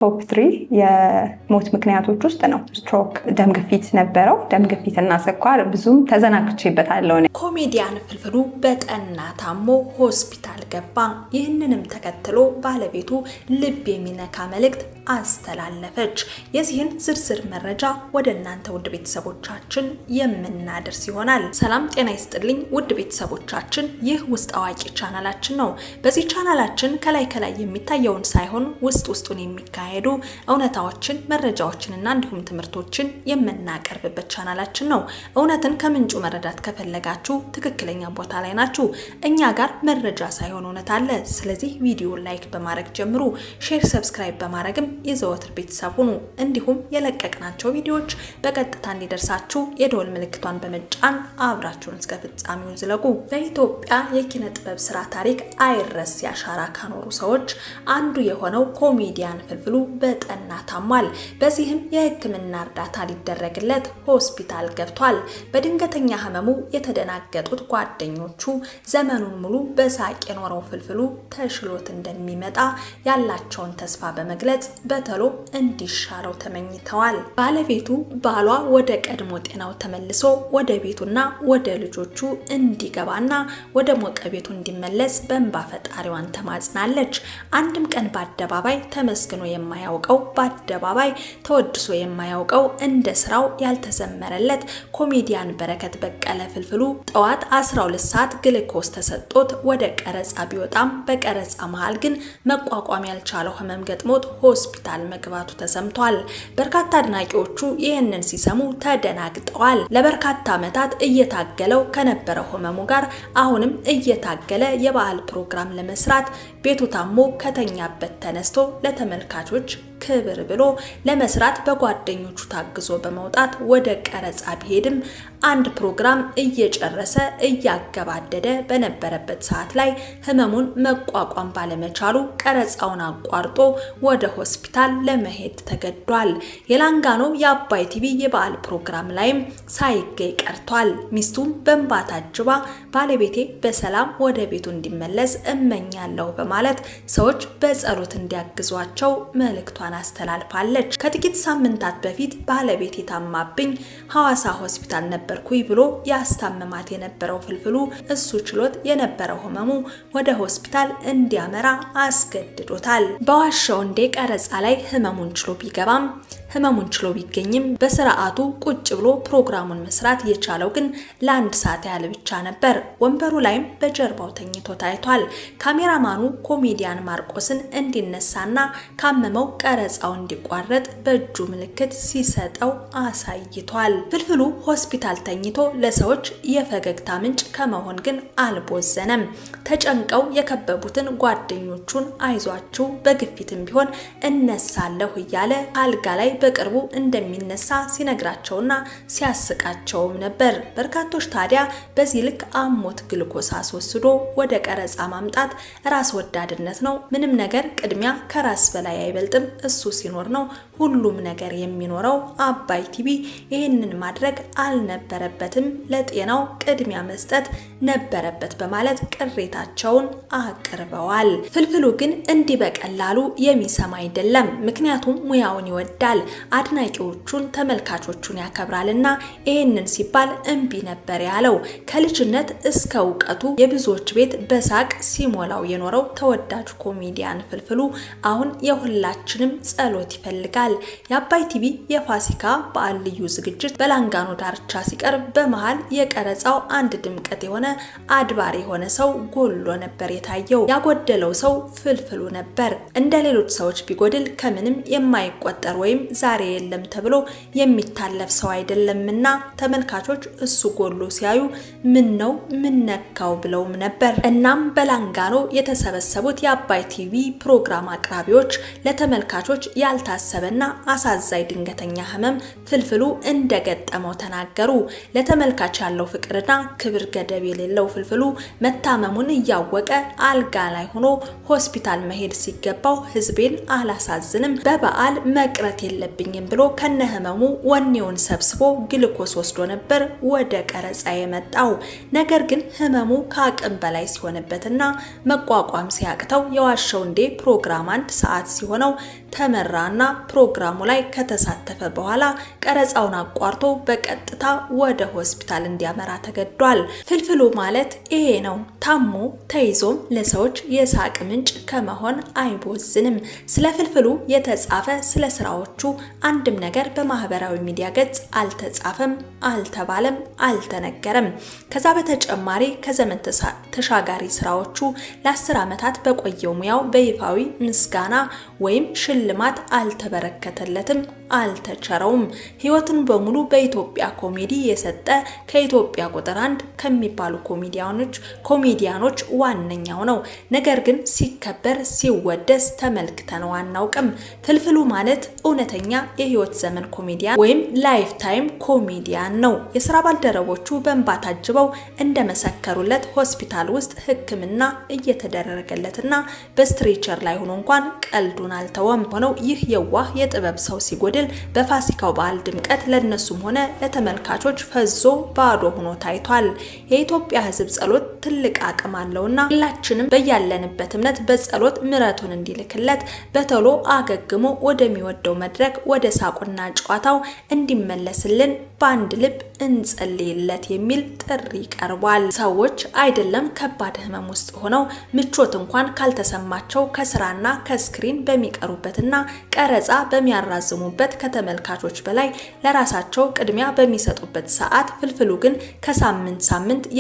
ቶፕ 3 የሞት ምክንያቶች ውስጥ ነው። ስትሮክ፣ ደም ግፊት ነበረው። ደም ግፊትና ስኳር ብዙም ተዘናግቼበታለሁ። ኮሜዲያን ፍልፍሉ በጠና ታሞ ሆስፒታል ገባ። ይህንንም ተከትሎ ባለቤቱ ልብ የሚነካ መልእክት አስተላለፈች። የዚህን ዝርዝር መረጃ ወደ እናንተ ውድ ቤተሰቦቻችን የምናደርስ ይሆናል። ሰላም ጤና ይስጥልኝ ውድ ቤተሰቦቻችን፣ ይህ ውስጥ አዋቂ ቻናላችን ነው። በዚህ ቻናላችን ከላይ የሚታየውን ሳይሆን ውስጡን የሚካሄዱ እውነታዎችን፣ መረጃዎችንና እንዲሁም ትምህርቶችን የምናቀርብበት ቻናላችን ነው። እውነትን ከምንጩ መረዳት ከፈለጋችሁ ትክክለኛ ቦታ ላይ ናችሁ። እኛ ጋር መረጃ ሳይሆን እውነት አለ። ስለዚህ ቪዲዮ ላይክ በማድረግ ጀምሩ። ሼር፣ ሰብስክራይብ በማድረግም የዘወትር ቤተሰብ ሁኑ። እንዲሁም የለቀቅናቸው ቪዲዮዎች በቀጥታ እንዲደርሳችሁ የደወል ምልክቷን በመጫን አብራችሁን እስከ ፍጻሜው ዝለቁ። በኢትዮጵያ የኪነ ጥበብ ስራ ታሪክ አይረሴ አሻራ ካኖሩ ሰዎች አንዱ የሆነው ኮሜዲያን ፍልፍሉ በጠና ታሟል። በዚህም የሕክምና እርዳታ ሊደረግለት ሆስፒታል ገብቷል። በድንገተኛ ህመሙ የተደናገጡት ጓደኞቹ ዘመኑን ሙሉ በሳቅ የኖረው ፍልፍሉ ተሽሎት እንደሚመጣ ያላቸውን ተስፋ በመግለጽ በተሎ እንዲሻለው ተመኝተዋል። ባለቤቱ ባሏ ወደ ቀድሞ ጤናው ተመልሶ ወደ ቤቱና ወደ ልጆቹ እንዲገባና ወደ ሞቀ ቤቱ እንዲመለስ በእንባ ፈጣሪዋን ተማጽናለች። አንድም ቀን በአደባባይ ተመስግኖ የማያውቀው፣ በአደባባይ ተወድሶ የማያውቀው፣ እንደ ስራው ያልተዘመረለት ኮሜዲያን በረከት በቀለ ፍልፍሉ ጠዋት 12 ሰዓት ግሉኮስ ተሰጥቶት ወደ ቀረጻ ቢወጣም በቀረጻ መሃል ግን መቋቋም ያልቻለው ህመም ገጥሞት ሆስፒታል መግባቱ ተሰምቷል። በርካታ አድናቂዎቹ ይህንን ሲሰሙ ተደናግጠዋል። ለበርካታ ዓመታት እየታገለው ከነበረው ህመሙ ጋር አሁንም እየታገለ የበዓል ፕሮግራም ለመስራት ቤቱ ታሞ ከተኛበት ተነስቶ ለተመልካቾች ክብር ብሎ ለመስራት በጓደኞቹ ታግዞ በመውጣት ወደ ቀረጻ ቢሄድም አንድ ፕሮግራም እየጨረሰ እያገባደደ በነበረበት ሰዓት ላይ ህመሙን መቋቋም ባለመቻሉ ቀረጻውን አቋርጦ ወደ ሆስፒታል ለመሄድ ተገዷል። የላንጋኖ የአባይ ቲቪ የበዓል ፕሮግራም ላይም ሳይገኝ ቀርቷል። ሚስቱም በእንባ ታጅባ ባለቤቴ በሰላም ወደ ቤቱ እንዲመለስ እመኛለሁ በማለት ሰዎች በጸሎት እንዲያግዟቸው መልእክቷን አስተላልፋለች። ከጥቂት ሳምንታት በፊት ባለቤቴ ታማብኝ ሐዋሳ ሆስፒታል ነበርኩኝ ብሎ ያስታመማት የነበረው ፍልፍሉ እሱ ችሎት የነበረው ህመሙ ወደ ሆስፒታል እንዲያመራ አስገድዶታል። በዋሻው እንደ ቀረጻ ላይ ህመሙን ችሎ ቢገኝም በስርዓቱ ቁጭ ብሎ ፕሮግራሙን መስራት የቻለው ግን ለአንድ ሰዓት ያህል ብቻ ነበር። ወንበሩ ላይም በጀርባው ተኝቶ ታይቷል። ካሜራማኑ ኮሜዲያን ማርቆስን እንዲነሳና ካመመው ቀረጻው እንዲቋረጥ በእጁ ምልክት ሲሰጠው አሳይቷል። ፍልፍሉ ሆስፒታል ተኝቶ ለሰዎች የፈገግታ ምንጭ ከመሆን ግን አልቦዘነም። ተጨንቀው የከበቡትን ጓደኞቹን አይዟችሁ በግፊትም ቢሆን እነሳለሁ እያለ አልጋ ላይ በቅርቡ እንደሚነሳ ሲነግራቸውና ሲያስቃቸውም ነበር። በርካቶች ታዲያ በዚህ ልክ አሞት ግሉኮስ አስወስዶ ወደ ቀረጻ ማምጣት ራስ ወዳድነት ነው፣ ምንም ነገር ቅድሚያ ከራስ በላይ አይበልጥም፣ እሱ ሲኖር ነው ሁሉም ነገር የሚኖረው፣ አባይ ቲቪ ይህንን ማድረግ አልነበረበትም፣ ለጤናው ቅድሚያ መስጠት ነበረበት በማለት ቅሬታቸውን አቅርበዋል። ፍልፍሉ ግን እንዲህ በቀላሉ የሚሰማ አይደለም። ምክንያቱም ሙያውን ይወዳል፣ አድናቂዎቹን ተመልካቾቹን ያከብራልና ይህንን ሲባል እምቢ ነበር ያለው። ከልጅነት እስከ እውቀቱ የብዙዎች ቤት በሳቅ ሲሞላው የኖረው ተወዳጁ ኮሜዲያን ፍልፍሉ አሁን የሁላችንም ጸሎት ይፈልጋል። የአባይ ቲቪ የፋሲካ በዓል ልዩ ዝግጅት በላንጋኖ ዳርቻ ሲቀርብ በመሃል የቀረጻው አንድ ድምቀት የሆነ አድባር የሆነ ሰው ጎሎ ነበር የታየው። ያጎደለው ሰው ፍልፍሉ ነበር። እንደ ሌሎች ሰዎች ቢጎድል ከምንም የማይቆጠር ወይም ዛሬ የለም ተብሎ የሚታለፍ ሰው አይደለምና ተመልካቾች እሱ ጎሎ ሲያዩ ምን ነካው ብለውም ነበር። እናም በላንጋኖ የተሰበሰቡት የአባይ ቲቪ ፕሮግራም አቅራቢዎች ለተመልካቾች ያልታሰበና አሳዛኝ ድንገተኛ ህመም ፍልፍሉ እንደገጠመው ተናገሩ። ለተመልካች ያለው ፍቅርና ክብር ገደብ የሌለው ፍልፍሉ መታመሙን እያወቀ አልጋ ላይ ሆኖ ሆስፒታል መሄድ ሲገባው ህዝቤን አላሳዝንም፣ በበዓል መቅረት የለብኝም የለብኝም ብሎ ከነህመሙ ወኔውን ሰብስቦ ግሉኮስ ወስዶ ነበር ወደ ቀረጻ የመጣው። ነገር ግን ህመሙ ከአቅም በላይ ሲሆንበትና መቋቋም ሲያቅተው የዋሸው እንዴ ፕሮግራም 1 ሰዓት ሲሆነው ተመራና ፕሮግራሙ ላይ ከተሳተፈ በኋላ ቀረጻውን አቋርጦ በቀጥታ ወደ ሆስፒታል እንዲያመራ ተገዷል። ፍልፍሉ ማለት ይሄ ነው። ታሞ ተይዞም ለሰዎች የሳቅ ምንጭ ከመሆን አይቦዝንም። ስለ ፍልፍሉ የተጻፈ ስለ ስራዎቹ አንድም ነገር በማህበራዊ ሚዲያ ገጽ አልተጻፈም፣ አልተባለም፣ አልተነገረም። ከዛ በተጨማሪ ከዘመን ተሻጋሪ ስራዎቹ ለ10 ዓመታት በቆየው ሙያው በይፋዊ ምስጋና ወይም ሽልማት አልተበረከተለትም፣ አልተቸረውም። ህይወቱን በሙሉ በኢትዮጵያ ኮሜዲ የሰጠ ከኢትዮጵያ ቁጥር 1 ከሚባሉ ኮሜዲያኖች ዋነኛው ነው። ነገር ግን ሲከበር ሲወደስ ተመልክተነው አናውቅም። ፍልፍሉ ማለት እውነተኛ የህይወት ዘመን ኮሜዲያን ወይም ላይፍ ታይም ኮሜዲያን ነው። የስራ ባልደረቦቹ በእንባ ታጅበው እንደመሰከሩለት ሆስፒታል ውስጥ ሕክምና እየተደረገለትና በስትሬቸር ላይ ሆኖ እንኳን ቀልዱን አልተወም። ሆነው ይህ የዋህ የጥበብ ሰው ሲጎድል በፋሲካው በዓል ድምቀት ለነሱም ሆነ ለተመልካቾች ፈዞ ባዶ ሆኖ ታይቷል። የኢትዮጵያ ህዝብ ጸሎት ትልቅ አቅም አለውና ሁላችንም በያለንበት እምነት በጸሎት ምሕረቱን እንዲልክለት በተሎ አገግሞ ወደሚወደው መድረክ ወደ ሳቁና ጨዋታው እንዲመለስልን በአንድ ልብ እንጸልይለት የሚል ጥሪ ቀርቧል። ሰዎች አይደለም ከባድ ህመም ውስጥ ሆነው ምቾት እንኳን ካልተሰማቸው ከስራና ከስክሪን በሚቀሩበትና ቀረጻ በሚያራዝሙበት ከተመልካቾች በላይ ለራሳቸው ቅድሚያ በሚሰጡበት ሰዓት ፍልፍሉ ግን ከሳምንት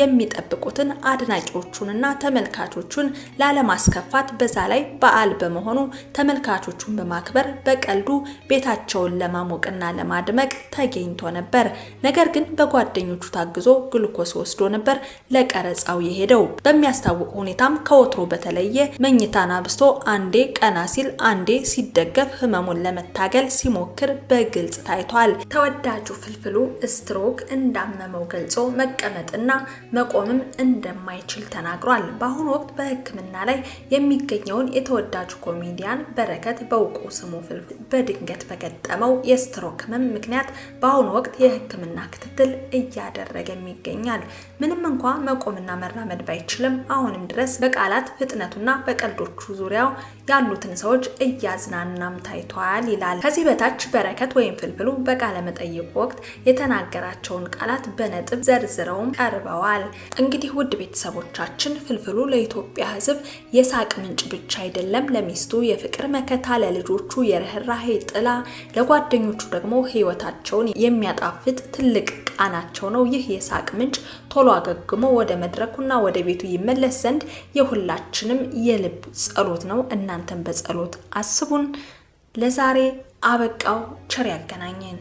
የሚጠብቁትን አድናቂዎቹንና ተመልካቾቹን ላለማስከፋት በዛ ላይ በዓል በመሆኑ ተመልካቾቹን በማክበር በቀልዱ ቤታቸውን ለማሞቅና ለማድመቅ ተገኝቶ ነበር። ነገር ግን በጓደኞቹ ታግዞ ግሉኮስ ወስዶ ነበር ለቀረጻው የሄደው። በሚያስታውቅ ሁኔታም ከወትሮ በተለየ መኝታን አብስቶ አንዴ ቀና ሲል አንዴ ሲደገፍ ህመሙን ለመታገል ሲሞክር በግልጽ ታይቷል። ተወዳጁ ፍልፍሉ ስትሮክ እንዳመመው ገልጾ መቀመጥና መቆምም እንደማይችል ተናግሯል። በአሁኑ ወቅት በሕክምና ላይ የሚገኘውን የተወዳጁ ኮሜዲያን በረከት በውቁ ስሙ ፍልፍሉ በድንገት በገጠመው የስትሮክ ህመም ምክንያት በአሁኑ ወቅት የሕክምና ክትትል እያደረገ ይገኛል። ምንም እንኳን መቆምና መራመድ ባይችልም አሁንም ድረስ በቃላት ፍጥነቱና በቀልዶቹ ዙሪያው ያሉትን ሰዎች እያዝናናም ታይቷል ይላል። ከዚህ በታች በረከት ወይም ፍልፍሉ በቃለ መጠይቅ ወቅት የተናገራቸውን ቃላት በነጥብ ዘርዝረውም ቀርበዋል። እንግዲህ ውድ ቤተሰቦቻችን ፍልፍሉ ለኢትዮጵያ ሕዝብ የሳቅ ምንጭ ብቻ አይደለም፣ ለሚስቱ የፍቅር መከታ፣ ለልጆቹ የርህራሄ ጥላ፣ ለጓደኞቹ ደግሞ ህይወታቸውን የሚያጣፍጥ ትልቅ ቃናቸው ነው። ይህ የሳቅ ምንጭ ቶሎ አገግሞ ወደ መድረኩና ወደ ቤቱ ይመለስ ዘንድ የሁላችንም የልብ ጸሎት ነው። እናንተም በጸሎት አስቡን። ለዛሬ አበቃው። ቸር ያገናኘን።